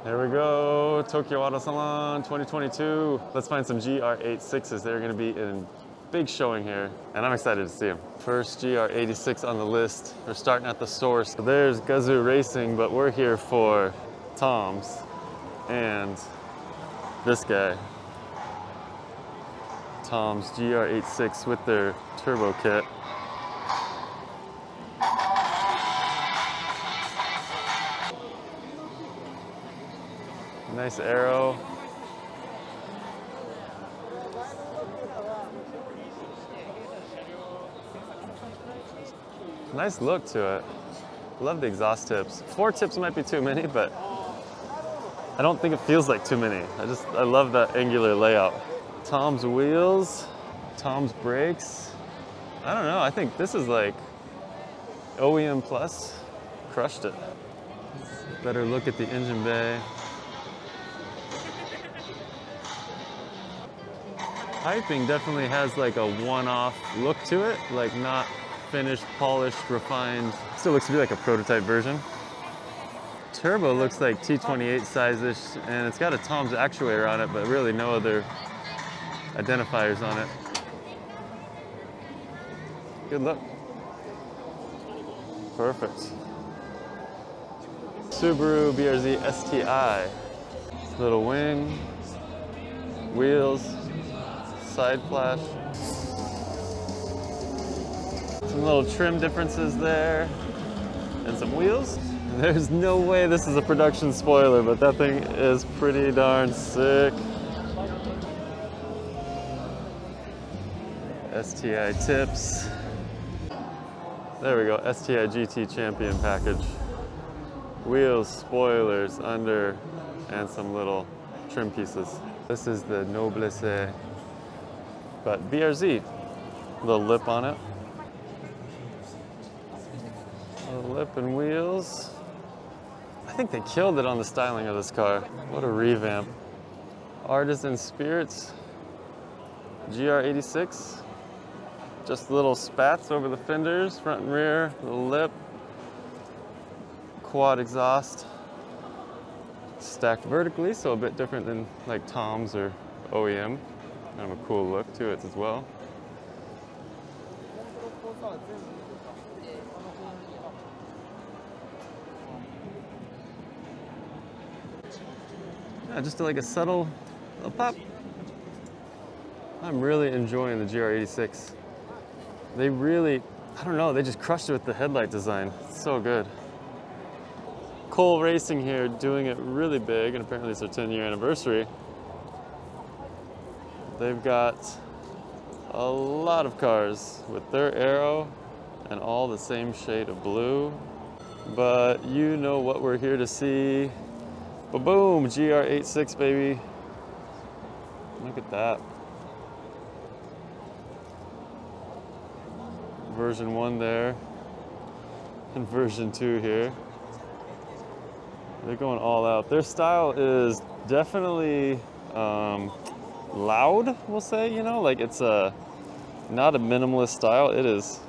Here we go, Tokyo Auto Salon 2022. Let's find some GR86s. They're gonna be in big showing here, and I'm excited to see them. First GR86 on the list. We're starting at the source. So there's Gazoo Racing, but we're here for Tom's and this guy. Tom's GR86 with their turbo kit. Nice Aero. Nice look to it. Love the exhaust tips. 4 tips might be too many, but I don't think it feels like too many. I love that angular layout. Tom's wheels, Tom's brakes. I don't know, I think this is like OEM plus. Crushed it. Better look at the engine bay. Piping definitely has like a one-off look to it, like not finished, polished, refined. Still looks to be like a prototype version. Turbo looks like T28 size-ish, and it's got a Tom's actuator on it, but really no other identifiers on it. Good look. Perfect. Subaru BRZ STI. Little wing, wheels, side flash. Some little trim differences there, and some wheels. There's no way this is a production spoiler, but that thing is pretty darn sick. STI tips. There we go, STI GT Champion package. Wheels, spoilers, under, and some little trim pieces. This is the Noblesse, but BRZ. Little lip on it. Little lip and wheels. I think they killed it on the styling of this car. What a revamp. Artisan Spirits, GR86. Just little spats over the fenders, front and rear, little lip. Quad exhaust. Stacked vertically, so a bit different than like Tom's or OEM. Kind of a cool look to it as well. Yeah, just like a subtle little pop. I'm really enjoying the GR86. They really, I don't know, they just crushed it with the headlight design. It's so good. Kuhl Racing here doing it really big, and apparently it's their 10-year anniversary. They've got a lot of cars with their Aero and all the same shade of blue. But you know what we're here to see. Ba-boom, GR86, baby. Look at that. Version 1 there, and version 2 here. They're going all out. Their style is definitely loud, we'll say, you know, like it's not a minimalist style. It is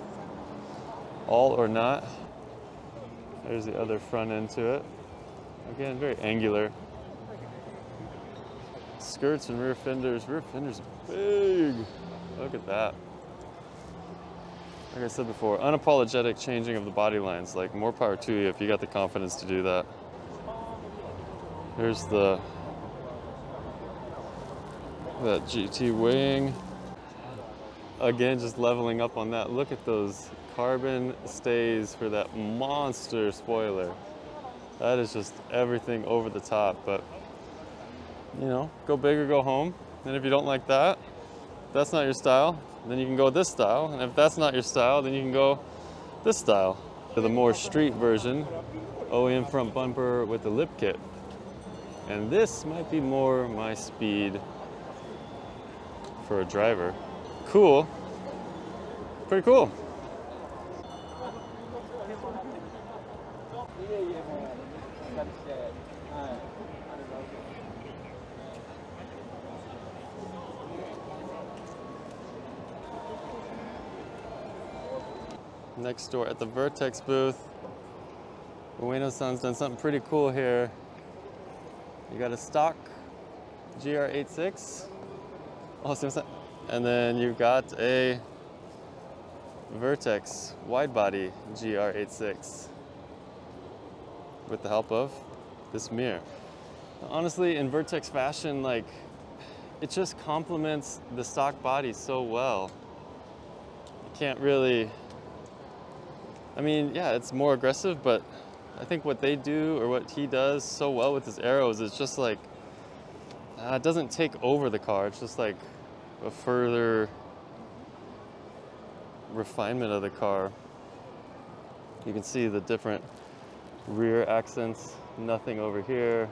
all or not. There's the other front end to it. Again, very angular. Skirts and rear fenders big. Look at that. Like I said before, unapologetic changing of the body lines. Like, more power to you if you got the confidence to do that. Here's that GT wing. Again, just leveling up on that. Look at those carbon stays for that monster spoiler. That is just everything over the top, but you know, go big or go home. And if you don't like that, if that's not your style, then you can go this style. And if that's not your style, then you can go this style. The more street version, OEM front bumper with the lip kit. And this might be more my speed for a driver. Cool. Pretty cool. Next door at the Vertex booth, Ueno-san's done something pretty cool here. You got a stock GR86. And then you've got a Vertex wide body GR86 with the help of this mirror. Honestly, in Vertex fashion, like, it just complements the stock body so well. You can't really, I mean, yeah, it's more aggressive, but I think what they do, or what he does so well with his Aeros, is just like, it doesn't take over the car. It's just like a further refinement of the car. You can see the different rear accents, nothing over here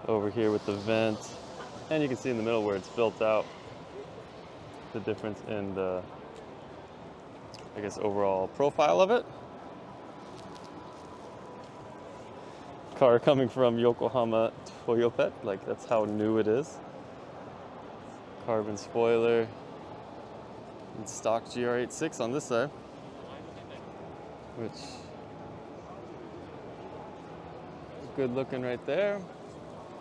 with the vent, and you can see in the middle where it's built out, the difference in the, I guess, overall profile of it. Car coming from Yokohama Toyota, like that's how new it is. Carbon spoiler and stock GR86 on this side, which is good looking right there.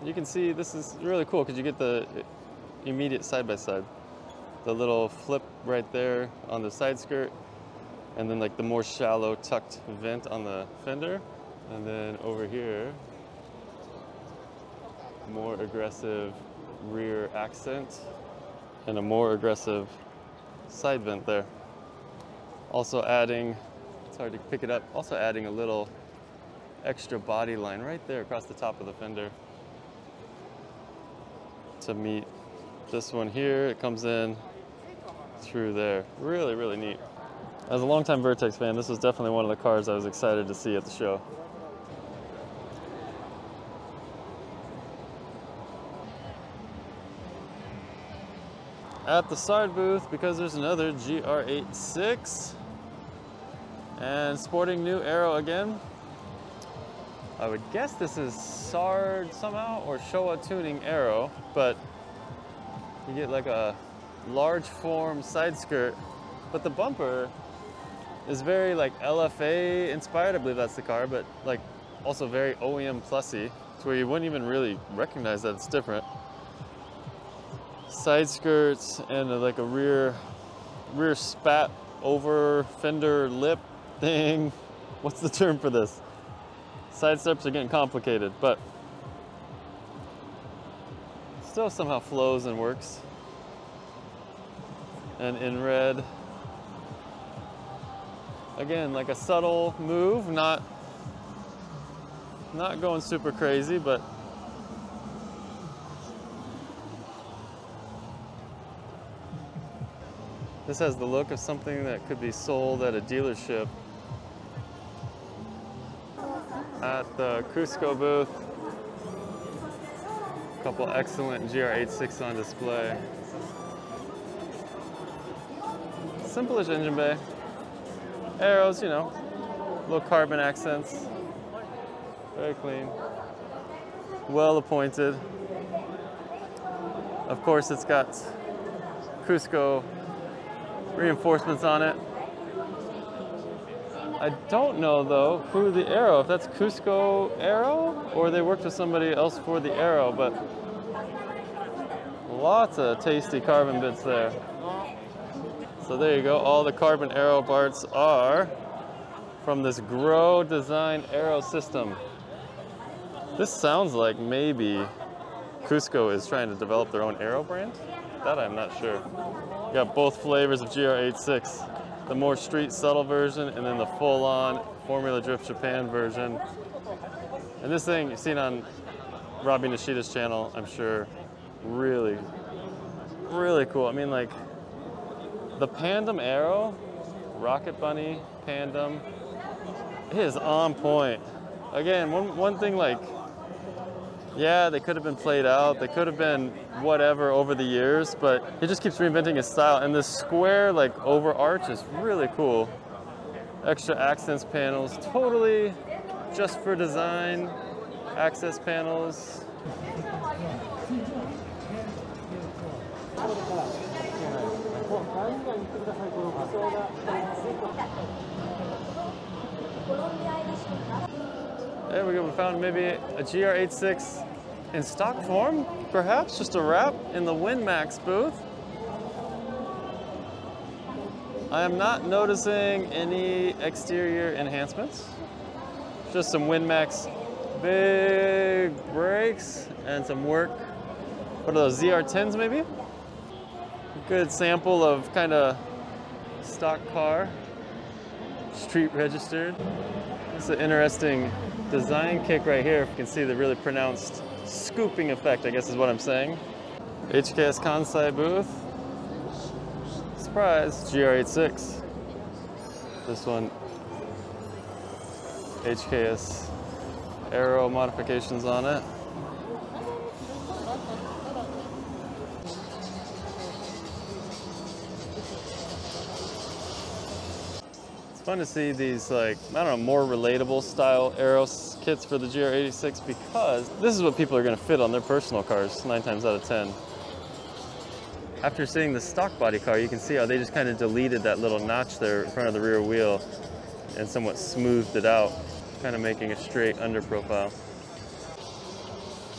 You can see this is really cool because you get the immediate side-by-side. The little flip right there on the side skirt, and then like the more shallow tucked vent on the fender. And then over here, more aggressive rear accent and a more aggressive side vent there. Also adding, it's hard to pick it up, also adding a little extra body line right there across the top of the fender to meet this one here. It comes in through there. Really, really neat. As a longtime Vertex fan, this was definitely one of the cars I was excited to see at the show. At the Sard booth, because there's another GR86 and sporting new Aero again. I would guess this is Sard somehow, or Showa tuning Aero, but you get like a large form side skirt, but the bumper is very like LFA inspired. I believe that's the car, but like also very OEM plusy, to where you wouldn't even really recognize that it's different. Side skirts and like a rear spat over fender lip thing. What's the term for this? Side steps are getting complicated, but still somehow flows and works. And in red, again, like a subtle move, not going super crazy, but this has the look of something that could be sold at a dealership. At the Cusco booth, a couple excellent GR86 on display. Simple-ish engine bay. Aeros, you know, little carbon accents. Very clean. Well appointed. Of course, it's got Cusco reinforcements on it. I don't know though who the Aero, if that's Cusco Aero or they worked with somebody else for the Aero, but lots of tasty carbon bits there. So there you go, all the carbon Aero parts are from this Grow Design Aero system. This sounds like maybe Cusco is trying to develop their own Aero brand. That I'm not sure. Got both flavors of GR86. The more street subtle version, and then the full-on Formula Drift Japan version. And this thing you've seen on Robbie Nishida's channel, I'm sure, really, really cool. I mean, like, the Pandem Aero, Rocket Bunny, Pandem, it is on point. Again, one thing, like, yeah, they could have been played out, they could have been whatever over the years, but he just keeps reinventing his style. And this square, like, over arch is really cool. Extra accents panels, totally just for design. Access panels. There we go, we found maybe a GR86 in stock form, perhaps, just a wrap in the Winmax booth. I am not noticing any exterior enhancements. Just some Winmax big brakes and some work. What are those, ZR10s maybe? A good sample of kind of stock car, street registered. It's an interesting design kick right here. If you can see the really pronounced scooping effect, I guess is what I'm saying. HKS Kansai booth. Surprise, GR86. This one, HKS Aero modifications on it. It's fun to see these, like, I don't know, more relatable style Aero kits for the GR86 because this is what people are going to fit on their personal cars 9 times out of 10. After seeing the stock body car, you can see how they just kind of deleted that little notch there in front of the rear wheel and somewhat smoothed it out, kind of making a straight under profile.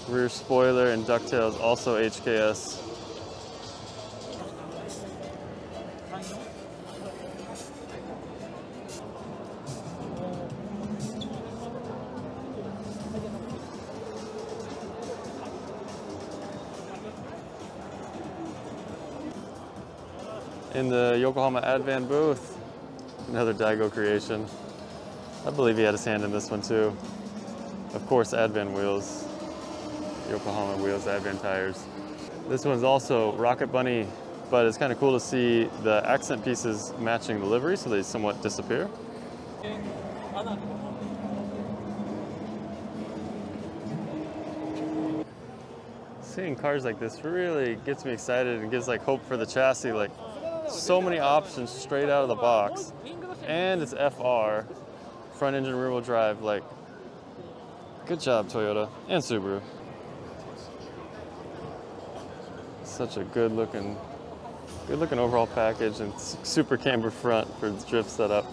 Rear spoiler and ducktails also HKS. In the Yokohama Advan booth, another Daigo creation. I believe he had his hand in this one too. Of course, Advan wheels, Yokohama wheels, Advan tires. This one's also Rocket Bunny, but it's kind of cool to see the accent pieces matching the livery so they somewhat disappear. Seeing cars like this really gets me excited and gives like hope for the chassis. Like, so many options straight out of the box, and it's FR, front engine rear wheel drive. Like, good job Toyota and Subaru. Such a good looking overall package, and super camber front for the drift setup.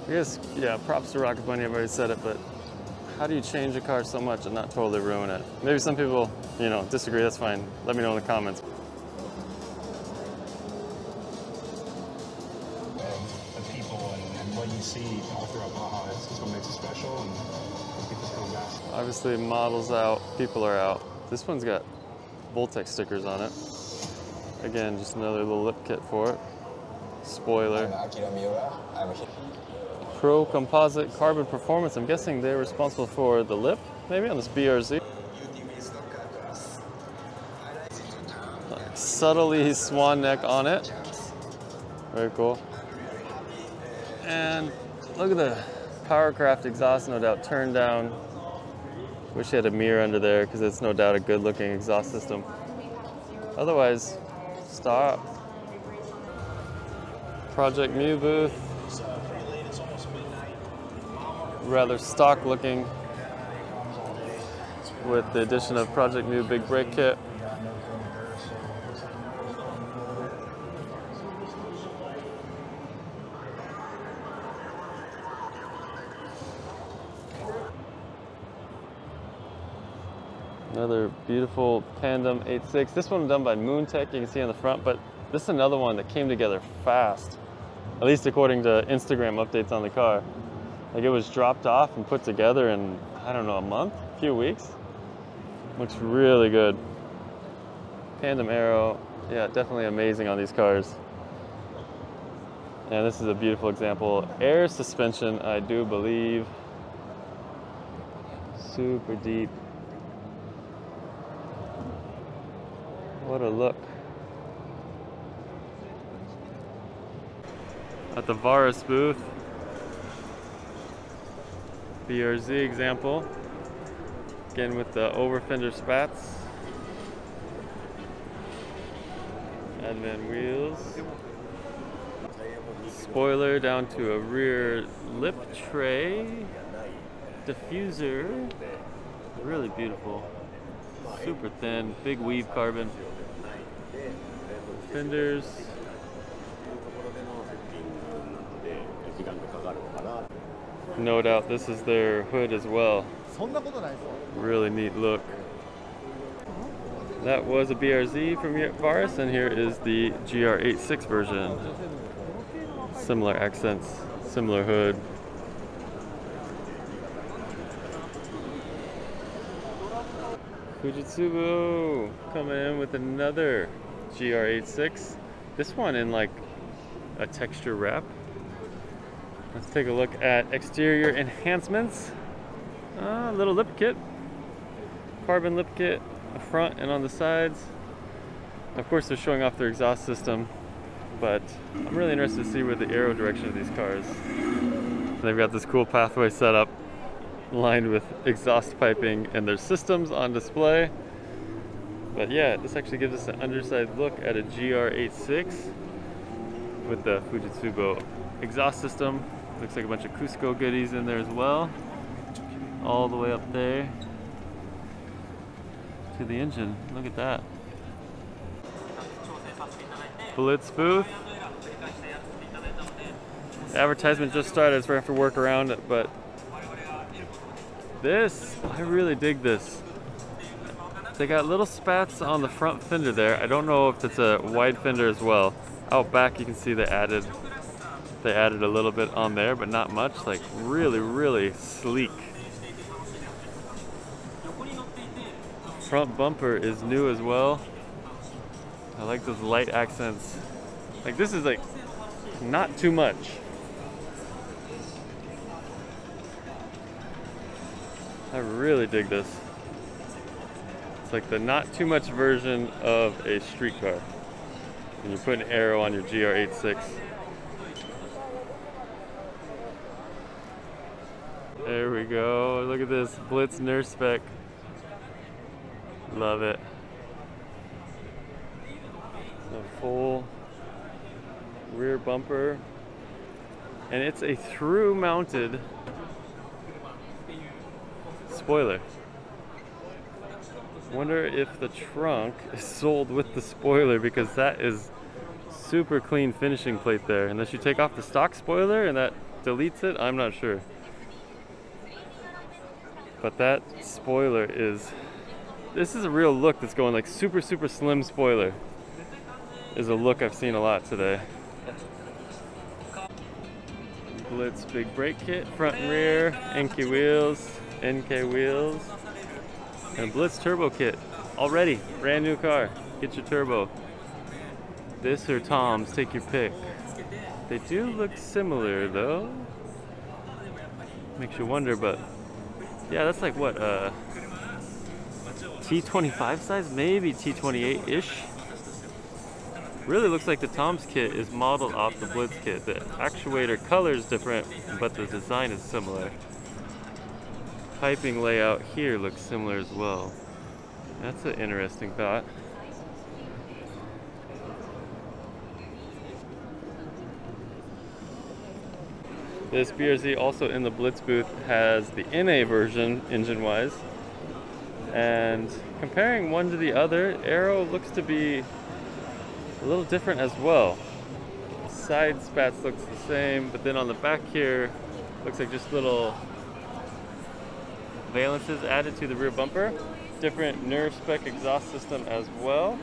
I guess, yeah, props to Rocket Bunny, I've already said it, but how do you change a car so much and not totally ruin it? Maybe some people, you know, disagree, that's fine. Let me know in the comments. The people and what you see all throughout Baja, this is what makes it special, and keep this coming back. Obviously, models out, people are out. This one's got Voltex stickers on it. Again, just another little lip kit for it. Spoiler. Pro Composite Carbon Performance. I'm guessing they're responsible for the lip, maybe, on this BRZ. Subtly swan neck on it. Very cool. And look at the Powercraft exhaust, no doubt turned down. Wish you had a mirror under there because it's no doubt a good looking exhaust system. Otherwise, stop. Project Mu booth. Rather stock looking with the addition of Project Mu big brake kit. Another beautiful Pandem 86. This one done by Moontech, you can see on the front, but this is another one that came together fast, at least according to Instagram updates on the car. Like, it was dropped off and put together in, I don't know, a month, a few weeks. Looks really good. Pandem Aero, yeah, definitely amazing on these cars. And this is a beautiful example. Air suspension, I do believe. Super deep. What a look. At the Varis booth, BRZ example, again with the over fender spats, Advan wheels, spoiler down to a rear lip tray, diffuser. Really beautiful. Super thin, big weave carbon. Fenders. No doubt this is their hood as well. Really neat look. That was a BRZ from Varis, and here is the GR86 version. Similar accents, similar hood. Fujitsubo coming in with another GR86. This one in like a texture wrap. Let's take a look at exterior enhancements. Little lip kit. Carbon lip kit up front and on the sides. Of course they're showing off their exhaust system, but I'm really interested to see where the aero direction of these cars. They've got this cool pathway set up lined with exhaust piping and their systems on display. But yeah, this actually gives us an underside look at a GR86 with the Fujitsubo exhaust system. Looks like a bunch of Cusco goodies in there as well. All the way up there to the engine. Look at that. Blitz booth. The advertisement just started, so we're gonna have to work around it, but this, I really dig this. They got little spats on the front fender there. I don't know if it's a wide fender as well. Out back you can see they added a little bit on there, but not much. Like really, really sleek. Front bumper is new as well. I like those light accents. Like this is like not too much. I really dig this. It's like the not too much version of a street car. And you put an Aero on your GR86. There we go. Look at this Blitz nurse spec. Love it. A full rear bumper. And it's a through mounted spoiler. Wonder if the trunk is sold with the spoiler, because that is super clean finishing plate there. Unless you take off the stock spoiler and that deletes it, I'm not sure. But that spoiler is, this is a real look that's going like super slim spoiler. Is a look I've seen a lot today. Blitz big brake kit, front and rear, NK wheels, and Blitz turbo kit. Already, brand new car. Get your turbo. This or Tom's, take your pick. They do look similar though. Makes you wonder, but yeah, that's like what, T25 size, maybe T28-ish. Really looks like the Tom's kit is modeled off the Blitz kit. The actuator color is different, but the design is similar. Piping layout here looks similar as well. That's an interesting thought. This BRZ, also in the Blitz booth, has the NA version engine-wise. And comparing one to the other, Aero looks to be a little different as well. Side spats looks the same, but then on the back here, looks like just little valences added to the rear bumper. Different NER spec exhaust system as well.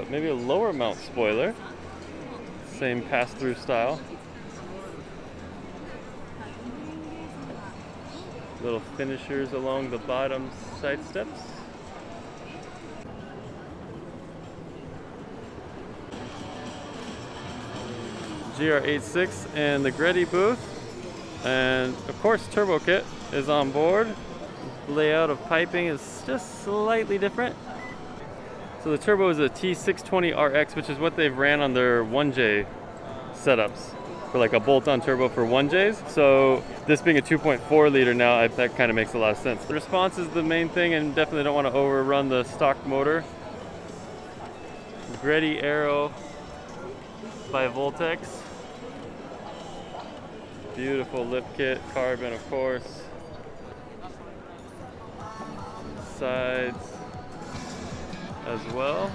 Maybe a lower mount spoiler. Same pass-through style. Little finishers along the bottom side steps. GR86 and the GReddy booth. And of course turbo kit is on board. Layout of piping is just slightly different. So the turbo is a T620RX, which is what they've ran on their 1J setups, for like a bolt-on turbo for 1Js. So this being a 2.4 liter now, that kind of makes a lot of sense. The response is the main thing, and definitely don't want to overrun the stock motor. GReddy Aero by Voltex. Beautiful lip kit, carbon of course. Sides as well.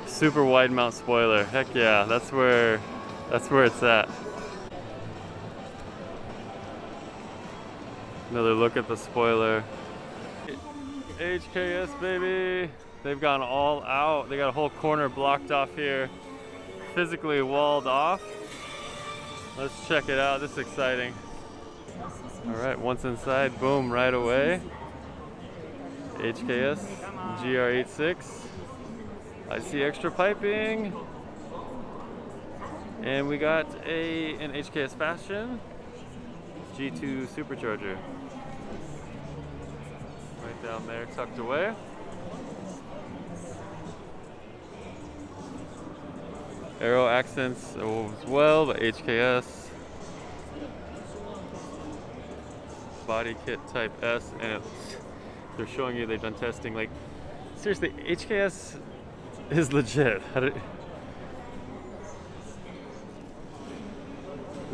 Super wide mount spoiler. Heck yeah, that's where it's at. Another look at the spoiler. HKS baby. They've gone all out. They got a whole corner blocked off here, physically walled off. Let's check it out. This is exciting. All right, once inside, boom, right away. HKS GR86. I see extra piping. And we got an HKS Fashion G2 supercharger. Right down there, tucked away. Aero accents as well, but HKS. Body kit type S, and they're showing you they've done testing. Like, seriously, HKS is legit. This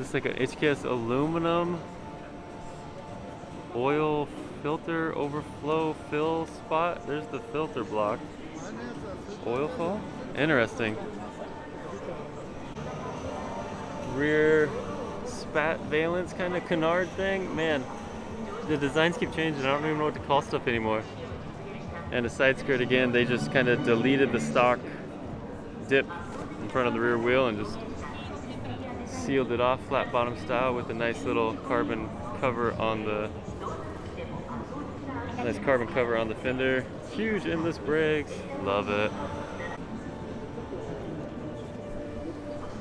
is like an HKS aluminum oil filter overflow fill spot. There's the filter block. Oil fill? Interesting. Rear spat valence kind of canard thing. Man, the designs keep changing. I don't even know what to call stuff anymore. And the side skirt again, they just kind of deleted the stock dip in front of the rear wheel and just sealed it off flat bottom style with a nice little carbon cover on the fender. Huge endless brakes, love it.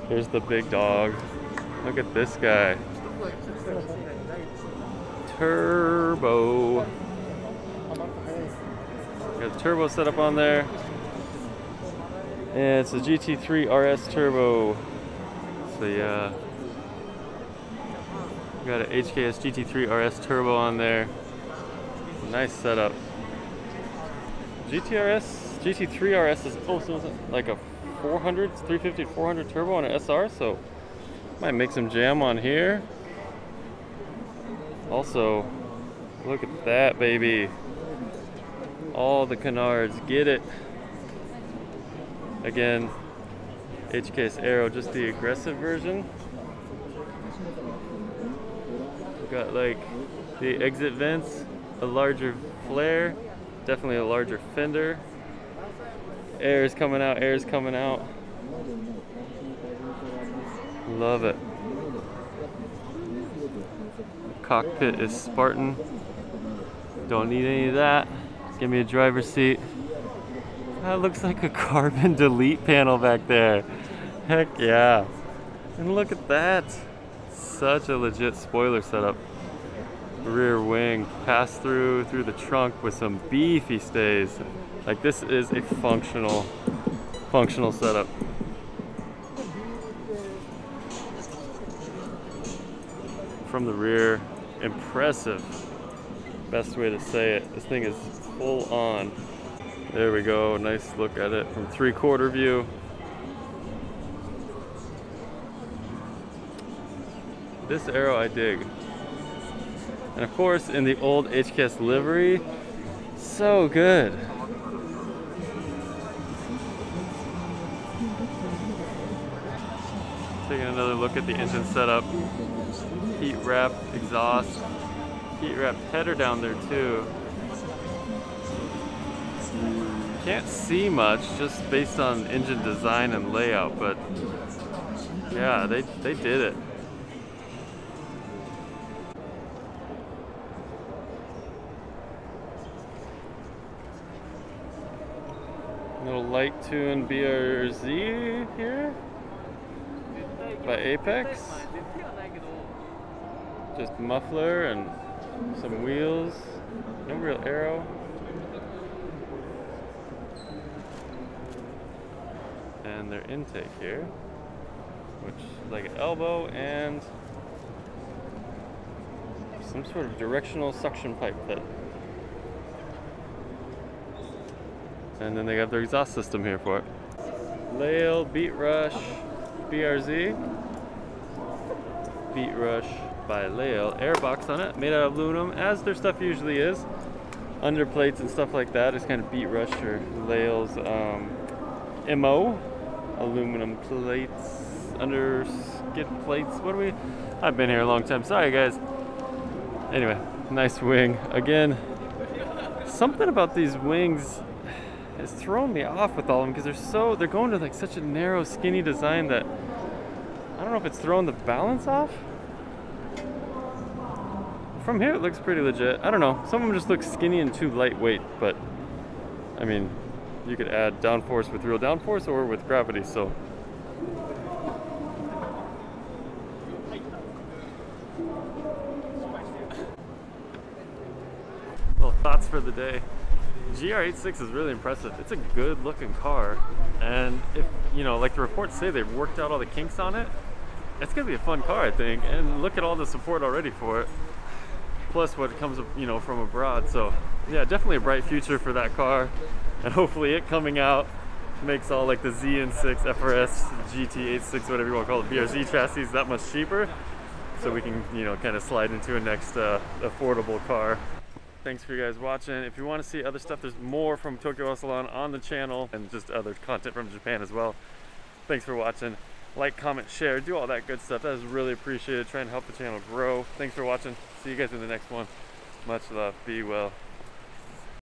Here's the big dog. Look at this guy. Turbo. Got the turbo set up on there. And it's a GT3 RS turbo. So yeah. Got an HKS GT3 RS turbo on there. Nice setup. GT3 RS is also like a 350 to 400 turbo on an SR, so might make some jam on here. Also, look at that baby. All the canards, get it. Again, HKS Aero, just the aggressive version. Got like the exit vents, a larger flare, definitely a larger fender. Air is coming out, air is coming out. Love it. Cockpit is Spartan. Don't need any of that. Give me a driver's seat. That looks like a carbon delete panel back there. Heck yeah. And look at that. Such a legit spoiler setup. Rear wing pass through the trunk with some beefy stays. Like, this is a functional setup. From the rear, impressive. Best way to say it. This thing is full on. There we go. Nice look at it from 3/4 view. This Aero I dig. And of course, in the old HKS livery, so good. Taking another look at the engine setup. Heat wrapped exhaust, heat wrapped header down there too. Can't see much just based on engine design and layout, but yeah, they did it. Little light tune BRZ here by Apex. Just muffler and some wheels. No real aero. And their intake here, which is like an elbow and some sort of directional suction pipe that. And then they got their exhaust system here for it. Laile Beatrush BRZ. Beatrush Laile airbox on it, made out of aluminum, as their stuff usually is. Underplates and stuff like that is kind of Beatrush or Laile's MO. Aluminum plates, under skid plates. What do we? I've been here a long time. Sorry, guys. Anyway, nice wing. Again, something about these wings has thrown me off with all of them because they're going to like such a narrow, skinny design that I don't know if it's throwing the balance off. From here, it looks pretty legit. I don't know. Some of them just look skinny and too lightweight, but I mean, you could add downforce with real downforce or with gravity, so. Well, thoughts for the day. GR86 is really impressive. It's a good looking car, and if, you know, like the reports say, they've worked out all the kinks on it, it's gonna be a fun car, I think, and look at all the support already for it. Plus what comes, you know, from abroad. So yeah, definitely a bright future for that car, and hopefully it coming out makes all like the ZN6, FRS, GT86, whatever you want to call it, BRZ chassis that much cheaper, so we can, you know, kind of slide into a next affordable car. Thanks for you guys watching. If you want to see other stuff, there's more from Tokyo Salon on the channel, and just other content from Japan as well. Thanks for watching. Like, comment, share, do all that good stuff. That is really appreciated. Trying to help the channel grow. Thanks for watching. See you guys in the next one. Much love. Be well.